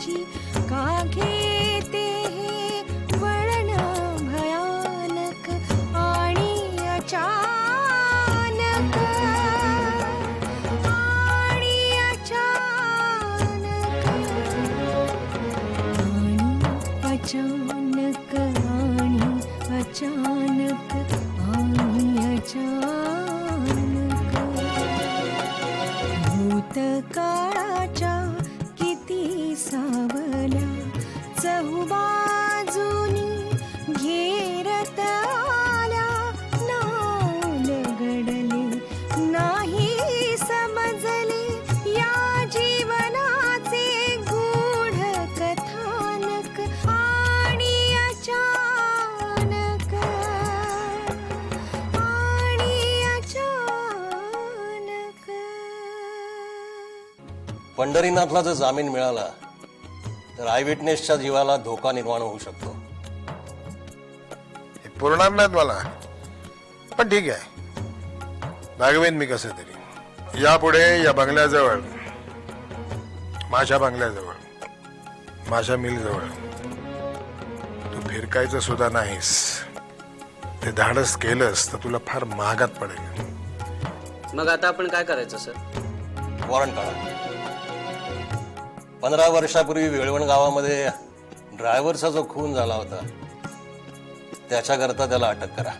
माझी का घेते हे वळण भयानक आणि अचानक आणि अचानक अचानक आणि अचानक आणि अचानक भूतकाळाच्या किती सावल्या चहुबाजूनी घेरत आल्या नाव लगडले नाही समजले या जीवनाचे गूढ कथानक आणि अचानक पंढरीनाथला जर जामीन मिळाला तर आय विटनेसच्या जीवाला धोका निर्माण होऊ शकतो. हे पुरणार नाहीत मला, पण ठीक आहे, भागवेन मी कसं तरी. यापुढे या बंगल्याजवळ, माझ्या बंगल्याजवळ, माझ्या मिलजवळ तू फिरकायचं सुद्धा नाहीस. ते धाडस केलंस तर तुला फार महागात पडेल. मग आता आपण काय करायचं सर? वॉरंट काढा. 15 वर्षापूर्वी वेळवण गावामध्ये ड्रायव्हरचा जो खून झाला होता त्याच्याकरता त्याला अटक करा.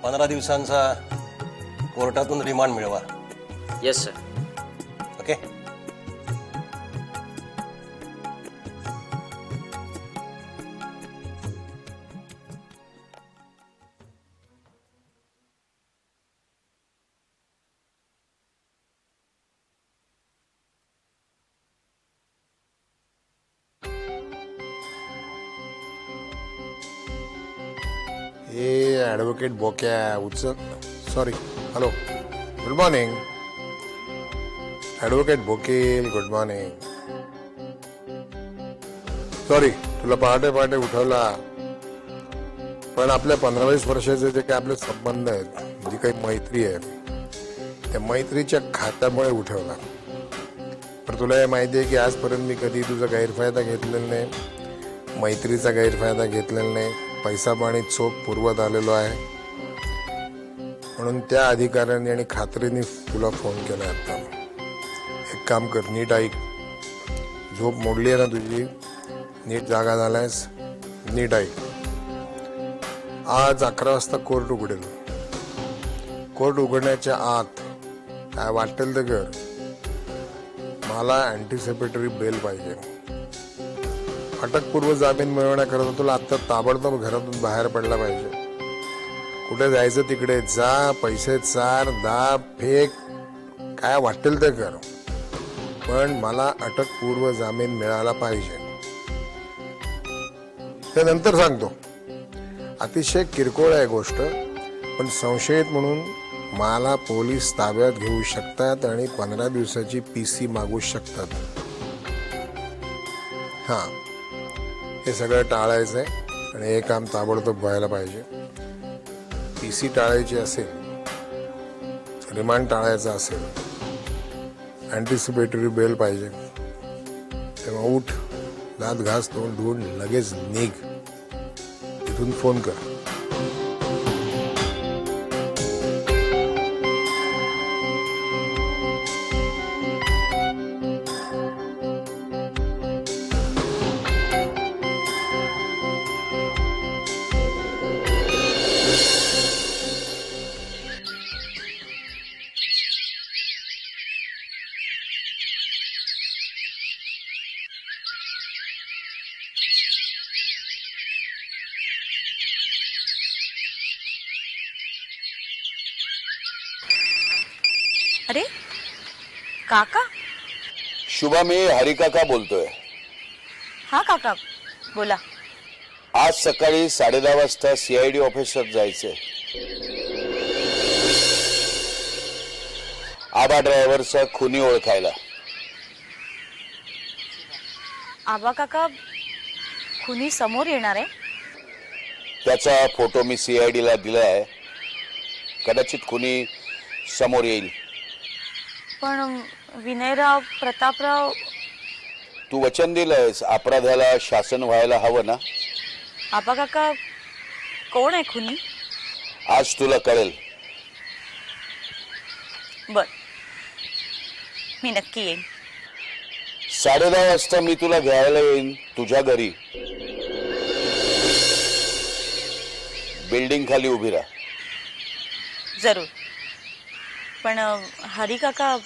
15 दिवसांचा कोर्टातून रिमांड मिळवा. Yes sir. ओके. ए ॲडव्होकेट बोक्या उचल. Sorry. Hello, good morning advocate Bokil. Good morning. Sorry तुला पहाटे पहाटे उठवला, पण आपल्या 15-20 वर्षाचे जे काही आपले संबंध आहेत, जी काही मैत्री आहे, त्या मैत्रीच्या खात्यामुळे उठवला. पण तुला हे माहिती आहे की आजपर्यंत मी कधी तुझा गैरफायदा घेतलेला नाही, मैत्रीचा गैरफायदा घेतलेला नाही. पैसा पाणी चोख पुरवत आलेलो आहे, म्हणून त्या अधिकाऱ्यांनी आणि खात्रीने तुला फोन केला. आता एक काम कर, नीट ऐक. झोप मोडली आहे ना तुझी, नीट जागा झालायस, नीट ऐक. आज 11 वाजता कोर्ट उघडेल. कोर्ट उघडण्याच्या आत काय वाटेल तर कर. मला अँटिसिपेटरी बेल पाहिजे. अटकपूर्व जामीन मिळवण्याकरता तुला आत्ता ताबडतोब घरातून बाहेर पडला पाहिजे. कुठे जायचं तिकडे जा, पैसे चार, दाब, फेक, काय वाटेल ते कर, पण मला अटकपूर्व जामीन मिळाला पाहिजे. ते नंतर सांगतो. अतिशय किरकोळ आहे गोष्ट, पण संशयित म्हणून मला पोलीस ताब्यात घेऊ शकतात आणि 15 दिवसाची PC मागू शकतात. हां, हे सगळं टाळायचं आहे आणि हे काम ताबडतोब व्हायला पाहिजे. PC टाळायची असेल, रिमांड टाळायचा असेल, अँटिसिपेटरी बेल पाहिजे, तेव्हा उठ, दात घास, तोंड धुवून लगेच निघ. इथून फोन कर. अरे काका. शुभा, मी हरिकाका बोलतोय. हा काका बोला. आज सकाळी 10:30 वाजता CID ऑफिसात जायचंय. आबा ड्रायव्हरचा खुनी ओळखायला. आबा काका खुनी समोर येणार आहे? त्याचा फोटो मी CID ला दिलाय. कदाचित खुनी समोर येईल. पण विनयराव, प्रतापराव. तू वचन दिलंयस अपराधाला शासन व्हायला हवं ना. आबा काका कोण आहे खुनी? आज तुला कळेल. बर, मी नक्की येईन. 10:30 वाजता मी तुला घ्यायला येईन तुझ्या घरी. बिल्डिंग खाली उभी राहा. जरूर. पण हरी काका,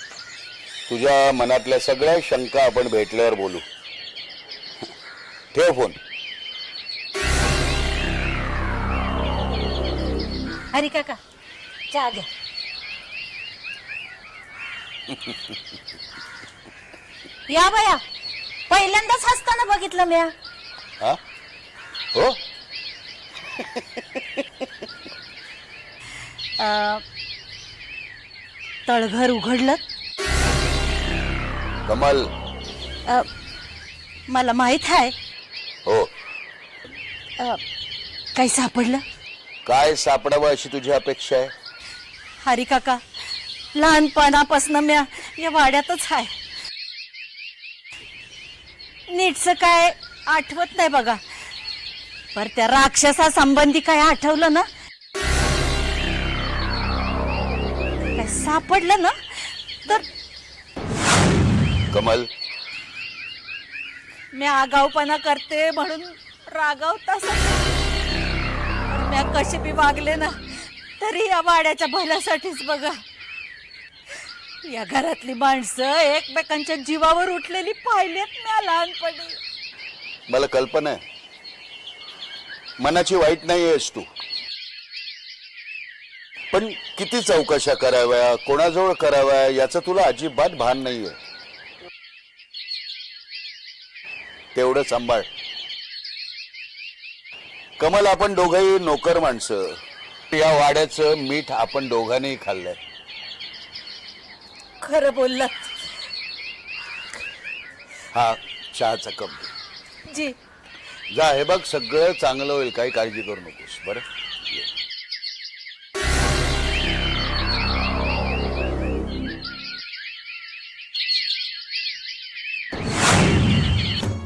तुझ्या मनातल्या सगळ्या शंका आपण भेटल्यावर बोलू. ठेव फोन. हरी काका चहा घ्या. या बया, पहिल्यांदाच हसताना बघितलं म्या. हा हो. तळघर उघडलं. कमल. मला माहित आहे. हो. काही सापडलं? काय सापडावं अशी तुझी अपेक्षा आहे? हरी काका, लहानपणापासून म्या या वाड्यातच आहे. नीटचं काय आठवत नाही बघा, पर त्या राक्षसा संबंधी काय आठवलं ना, काय सापडलं ना तर कमल. मी आगाऊपणा करते म्हणून रागावता. म्या कसे बी वागले ना तरी या वाड्याच्या भल्यासाठीच बघा. या घरातली माणसं एकमेकांच्या जीवावर उठलेली पाहिलेत म्या लहानपणी. मला कल्पना आहे मनाची वाईट नाही आहेस तू, पण किती चौकशा कराव्या, कोणाजवळ कराव्या याचं तुला अजिबात भान नाहीये. तेवढं सांभाळ. कमल, आपण दोघंही नोकर माणसं. या वाड्याचं मीठ आपण दोघांनीही खाल्लंय. खरं बोललात हा चहाचा कप जी. जा. हे बघ, सगळं चांगलं होईल, काही काळजी करू नकोस. बरं.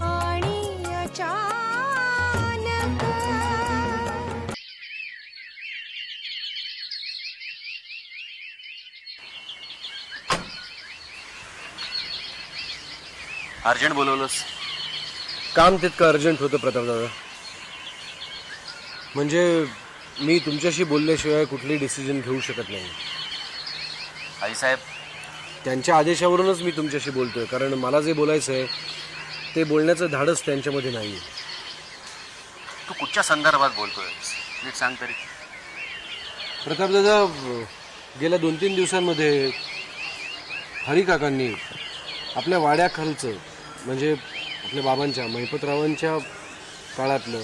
आणि अचानक अर्जंट बोलवलंस? काम तितकं अर्जंट होतं प्रतापदादा. म्हणजे मी तुमच्याशी बोलल्याशिवाय कुठली डिसिजन घेऊ शकत नाही. आईसाहेब, त्यांच्या आदेशावरूनच मी तुमच्याशी बोलतोय, कारण मला जे बोलायचं आहे ते बोलण्याचं धाडस त्यांच्यामध्ये नाही. तू कुठच्या संदर्भात बोलतोय नीट सांग तरी. प्रतापदादा, गेल्या 2-3 दिवसांमध्ये हरिकाकांनी आपल्या वाड्याखालचं, म्हणजे आपल्या बाबांच्या महिपतरावांच्या काळातलं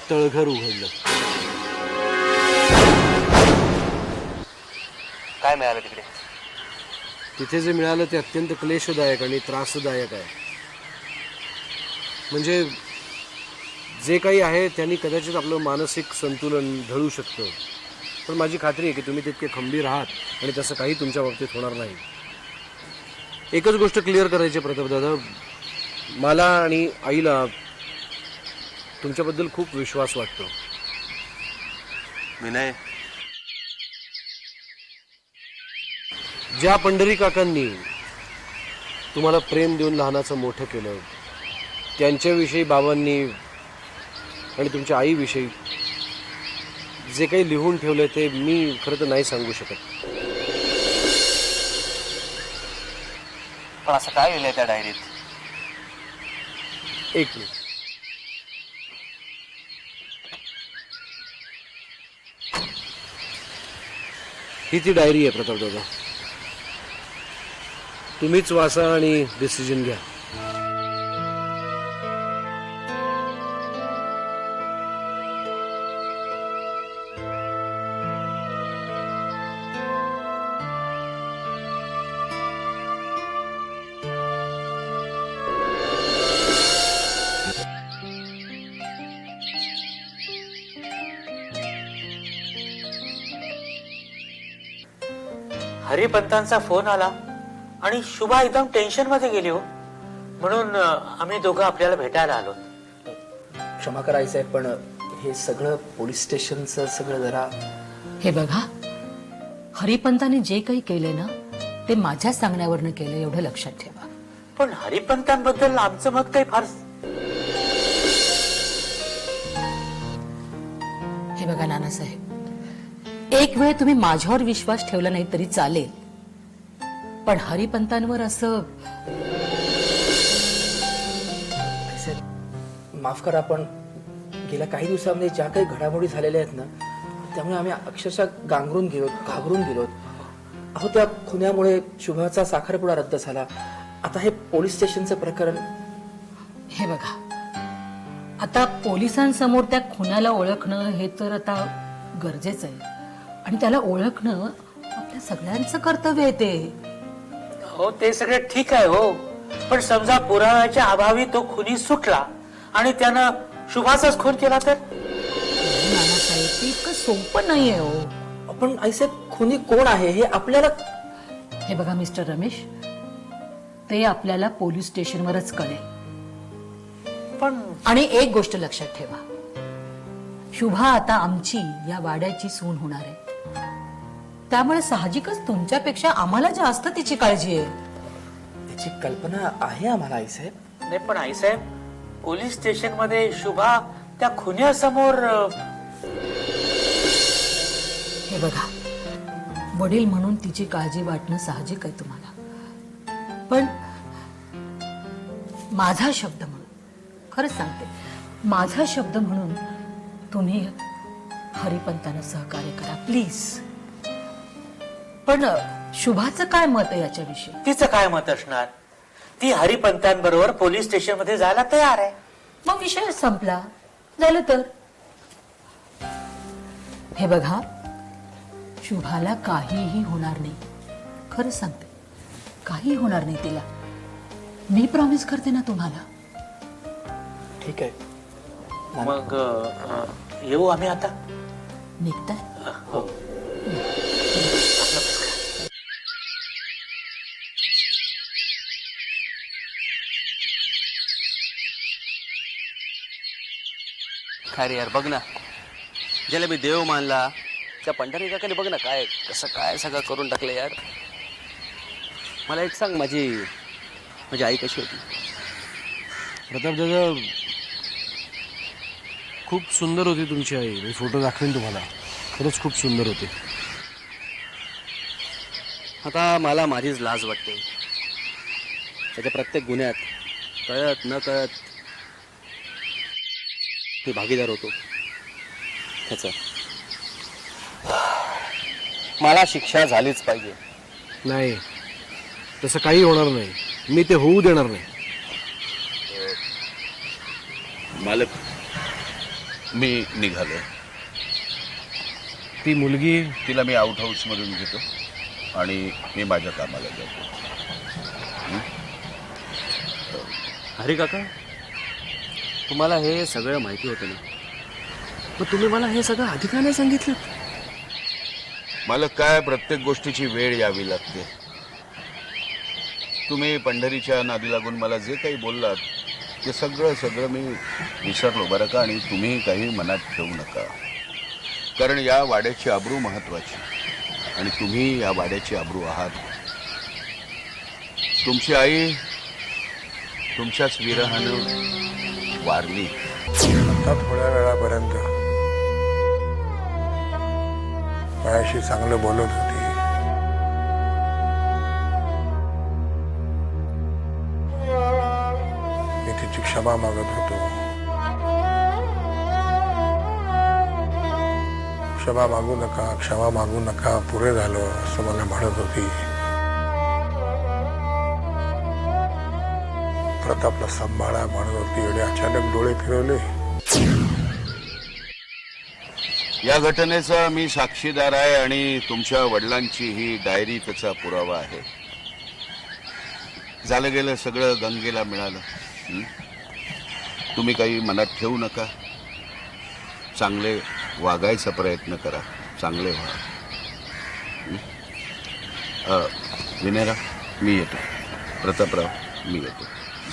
तळघर उघडलं. काय मिळालं तिकडे? तिथे जे मिळालं ते अत्यंत क्लेशदायक आणि त्रासदायक आहे. म्हणजे जे काही आहे त्यांनी कदाचित आपलं मानसिक संतुलन ढळू शकतं, पण माझी खात्री आहे की तुम्ही तितके खंबीर आहात आणि तसं काही तुमच्या बाबतीत होणार नाही. एकच गोष्ट क्लिअर करायची प्रतापदादा, मला आणि आईला तुमच्याबद्दल खूप विश्वास वाटतो. विनय, ज्या पंढरी काकांनी तुम्हाला प्रेम देऊन लहानाचं मोठं केलं, त्यांच्याविषयी बाबांनी आणि तुमच्या आईविषयी जे काही लिहून ठेवलं ते मी खरं तर नाही सांगू शकत. पण असं काय लिहिलंय त्या डायरीत? एक मिनिट. ही ती डायरी आहे प्रतापदादा. तुम्हीच वाचा आणि डिसिजन घ्या. हरिपंतांचा फोन आला आणि शुभा एकदम टेन्शन मध्ये गेली. हो, म्हणून आम्ही दोघं आपल्याला भेटायला आलो. क्षमा करायचं आहे, पण हे सगळं पोलीस स्टेशनचं सगळं जरा हे बघा, हरिपंतांनी जे काही केले ना ते माझ्या सांगण्यावरनं केलं, एवढं लक्षात ठेवा. पण हरिपंतांबद्दल आमचं मत काही फार. हे बघा नानासाहेब, एक वेळ तुम्ही माझ्यावर विश्वास ठेवला नाही तरी चालेल, पण हरिपंतांवर असं माफ करा, पण गेल्या काही दिवसांमध्ये ज्या काही घडामोडी झालेल्या आहेत ना, त्यामुळे आम्ही अक्षरशः गांगरून गेलो, घाबरून गेलो. अहो, त्या खुन्यामुळे शुभाचा साखरपुडा रद्द झाला. आता हे पोलीस स्टेशनचं प्रकरण. हे बघा, आता पोलिसांसमोर त्या खुन्याला ओळखणं हे तर आता गरजेचं आहे, आणि त्याला ओळखणं आपल्या सगळ्यांचं कर्तव्य आहे ते. हो, ते सगळं ठीक आहे हो, पण समजा पुराव्याच्या अभावी तो खुनी सुटला आणि त्यानं शुभाचाच खून केला तर. नानासाहेब, ते इतकं सोपं नाहीये हो. पण आईसाहेब, खुनी कोण आहे हे आपल्याला. हे बघा मिस्टर रमेश, ते आपल्याला पोलीस स्टेशनवरच कळेल. पण आणि एक गोष्ट लक्षात ठेवा, शुभा आता आमची या वाड्याची सून होणार आहे, त्यामुळे साहजिकच तुमच्यापेक्षा आम्हाला जास्त तिची काळजी आहे. त्याची कल्पना आहे आम्हाला आईसाहेब. नाही, पण आईसाहेब, पोलीस स्टेशन मध्ये शुभा त्या खुन्यासमोर. हे बघा, वडील म्हणून तिची काळजी वाटणं साहजिक आहे तुम्हाला, पण माझा शब्द म्हणून, खरंच सांगते, माझा शब्द म्हणून तुम्ही हरिपंतांना सहकार्य करा प्लीज. पण शुभाचं काय मत आहे याच्याविषयी? तिचं काय मत असणार? ती हरिपंतांबरोबर पोलीस स्टेशन मध्ये जायला तयार आहे. मग विषय संपला, झालं तर. हे बघा, शुभाला काहीही होणार नाही, खरंच सांगते, काही होणार नाही तिला. मी प्रॉमिस करते ना तुम्हाला. ठीक आहे. मग येऊ आम्ही आता. निघताय? हो. काय रे यार, बघ ना, ज्याला मी देव मानला त्या पंढरी काकाने बघ ना काय कसं काय सगळं करून टाकलं यार. मला एक सांग, माझी आई कशी होती? प्रताप दादा, खूप सुंदर होती तुमची आई. मी फोटो दाखवेन तुम्हाला, खरंच खूप सुंदर होती. आता मला माझीच लाज वाटते त्याच्या प्रत्येक गुन्ह्यात, कळत न कळत मी भागीदार होतो त्याचं. मला शिक्षा झालीच पाहिजे. नाही, तसं काही होणार नाही. मी ते होऊ देणार नाही. मालक, मी निघालो. ती मुलगी, तिला मी आउट हाऊस मधून घेतो आणि मी माझ्या कामाला जातो. हरी काका, तुम्हाला हे सगळं माहिती होतं ना, मग तुम्ही मला हे सगळं आधी का नाही सांगितलं? मला काय, प्रत्येक गोष्टीची वेळ यावी लागते. तुम्ही पंढरीच्या नादी लागून मला जे काही बोललात ते सगळं मी विसरलो बरं का. आणि तुम्ही काही मनात ठेवू नका, कारण या वाड्याची आबरू महत्वाची आणि तुम्ही या वाड्याची आबरू आहात. तुमची आई तुमच्याच विरहानं वारली. आता थोड्या वेळापर्यंत माझ्याशी चांगलं बोलत होती. मी तिची क्षमा मागत होतो. क्षमा मागू नका, पुरे झालो असं मला म्हणत होती. प्रतापला सांभाळा म्हणत होती आणि अचानक डोळे फिरवले. या घटनेचा मी साक्षीदार आहे आणि तुमच्या वडिलांची ही डायरी त्याचा पुरावा आहे. झालं गेलं सगळं गंगेला मिळालं. तुम्ही काही मनात ठेवू नका, चांगले वागायचा प्रयत्न करा, चांगले व्हा. विनयराव, मी येतो. प्रतापराव, मी येतो.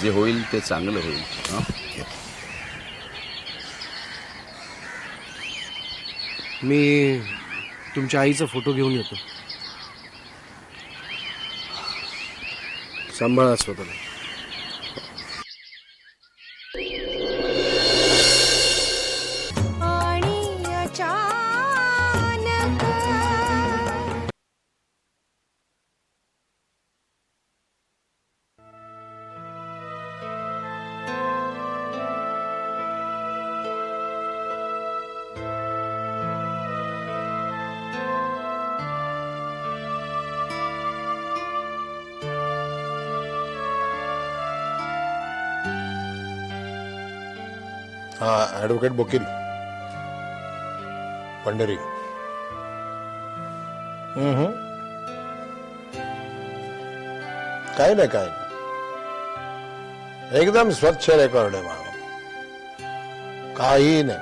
जे होईल ते चांगलं होईल. हं? मी तुमच्या आईचा फोटो घेऊन येतो. सांभाळा स्वतःला. हा ॲडव्होकेट वकील पंढरी. काय नाही काय नाही, एकदम स्वच्छ रेकॉर्ड आहे माझं. काही नाही,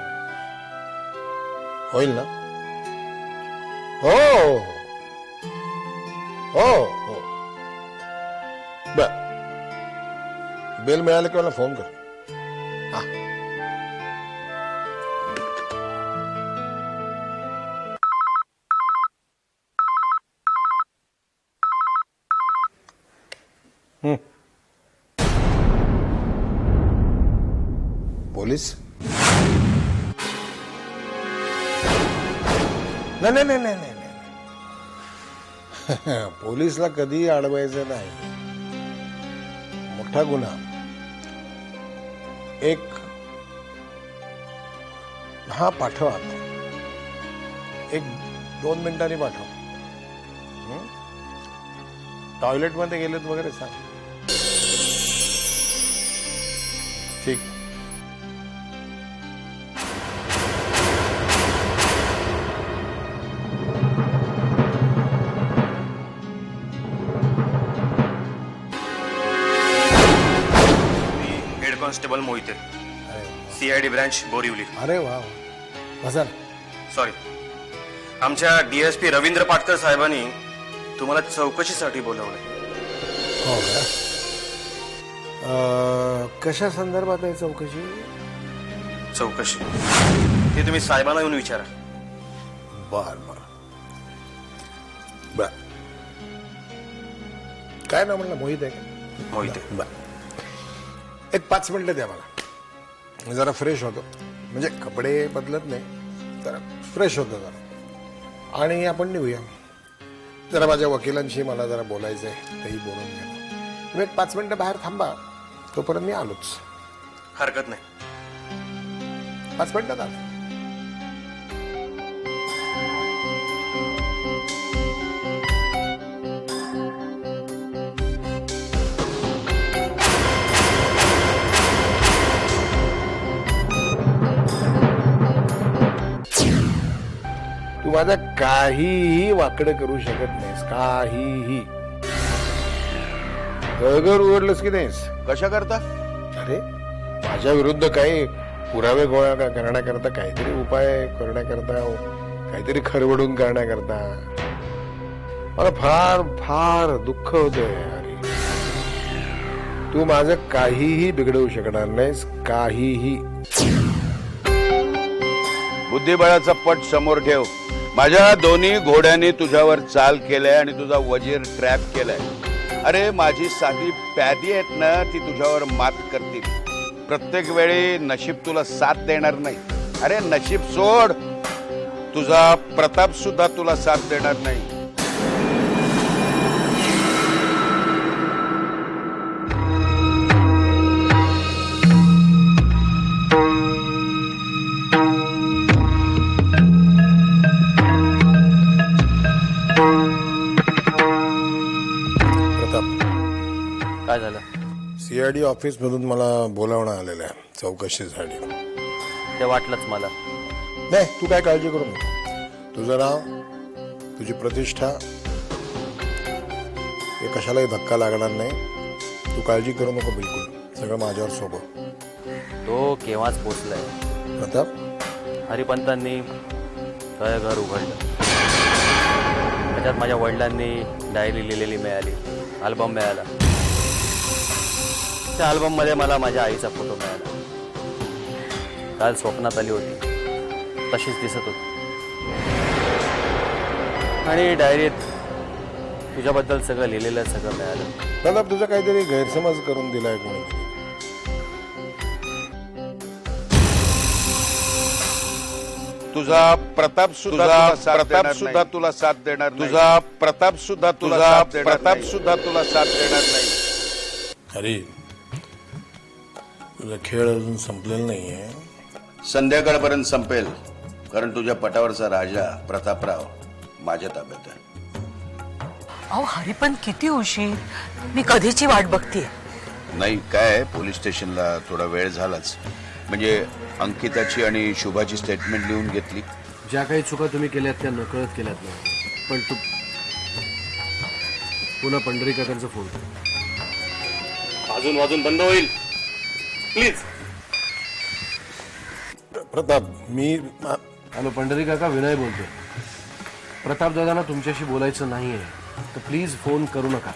होईल ना? हो हो हो. बर, बिल मिळालं की मला फोन कर. हा. पोलीस? नाही नाही नाही नाही नाही नाही. पोलीसला कधी अडवायचं नाही. मोठा गुन्हा. एक हा पाठव आता, 1-2 मिनिटांनी पाठव. टॉयलेट मध्ये गेलेत वगैरे सांग. ठीक. Head constable Mohite, CID branch Borivali. अरे वा, बसा. सॉरी, आमच्या DSP रवींद्र पाटकर साहेबांनी तुम्हाला चौकशीसाठी बोलवलंय. हो का? कशा संदर्भात आहे चौकशी? चौकशी ते तुम्ही साहेबांना येऊन विचारा. बर बर बर. काय ना म्हणलं, मोहित आहे का? मोहिते. बर, एक 5 मिनिटं द्या मला. मी जरा फ्रेश होतो, म्हणजे कपडे बदलत नाही, जरा फ्रेश होतो जरा, आणि आपण निघूया. जरा माझ्या वकिलांशी मला जरा बोलायचं आहे, तेही बोलून घ्या. तुम्ही एक 5 मिनिटं बाहेर थांबा, तोपर्यंत मी आलोच. हरकत नाही. 5 मिनिटात आलो. तू माझं काहीही वाकडं करू शकत नाहीस, काहीही. घर उघडलंस की नाहीस? कशा करता? अरे, माझ्या विरुद्ध काही पुरावे गोळा करण्याकरता, काहीतरी उपाय करण्याकरता, काहीतरी खरवडून करण्याकरता. मला फार फार दुःख होतंय अरे. तू माझं काहीही बिघडवू शकणार नाहीस, काहीही. बुद्धिबळाचा पट समोर ठेव. माझ्या दोन्ही घोड्यांनी तुझ्यावर चाल केलंय आणि तुझा वजीर ट्रॅप केलाय. अरे, माझी साधी प्यादी आहेत ना, ती तुझ्यावर मात करतील. प्रत्येक वेळी नशीब तुला साथ देणार नाही. अरे, नशीब सोड, तुझा प्रताप सुद्धा तुला साथ देणार नाही. काय झालं? CID ऑफिस मधून मला बोलावणं आलेलं आहे चौकशीसाठी. ते वाटलंच मला. नाही, तू काय काळजी करू नको. तुझं नाव, तुझी प्रतिष्ठा, हे कशालाही धक्का लागणार नाही. तू काळजी करू नको बिलकुल. सगळं माझ्यावर सोपं. तो केव्हाच पोचलाय. प्रताप, हरिपंतांनी घर उघडलं. त्याच्यात माझ्या वडिलांनी डायरी लिहिलेली मिळाली, अल्बम मिळाला. फोटोच्या अल्बम मध्ये मला माझ्या आईचा फोटो मिळाला. काल स्वप्नात आली होती, तशीच दिसत होती. आणि डायरीत तुझ्याबद्दल सगळं लिहिलेलं सगळं मिळालं. दादा तुझा काहीतरी गैरसमज करून दिलाय कोणी. तुझा प्रताप सुद्धा तुला साथ देणार नाही. तुझा प्रताप सुद्धा तुला साथ देणार नाही. अरे तुझा खेळ अजून संपलेला नाहीये. संध्याकाळपर्यंत संपेल, कारण तुझ्या पटावरचा राजा प्रतापराव माझ्या ताब्यात आहे. अहो हरी पण किती उशीर, मी कधीची वाट बघतीये. नाही काय, पोलीस स्टेशनला थोडा वेळ झालाच. म्हणजे अंकिताची आणि शुभाची स्टेटमेंट लिहून घेतली. ज्या काही चुका तुम्ही केल्यात त्या नकळत केल्यात ना, पण तू पुन्हा पंढरी काकांचा फोन. वाजून वाजून बंद होईल please. Pratap me hello Pandhari काका, विनय बोलतोय. प्रताप दादांना तुमच्याशी बोलायचं नाहीये, तर प्लीज फोन करू नका.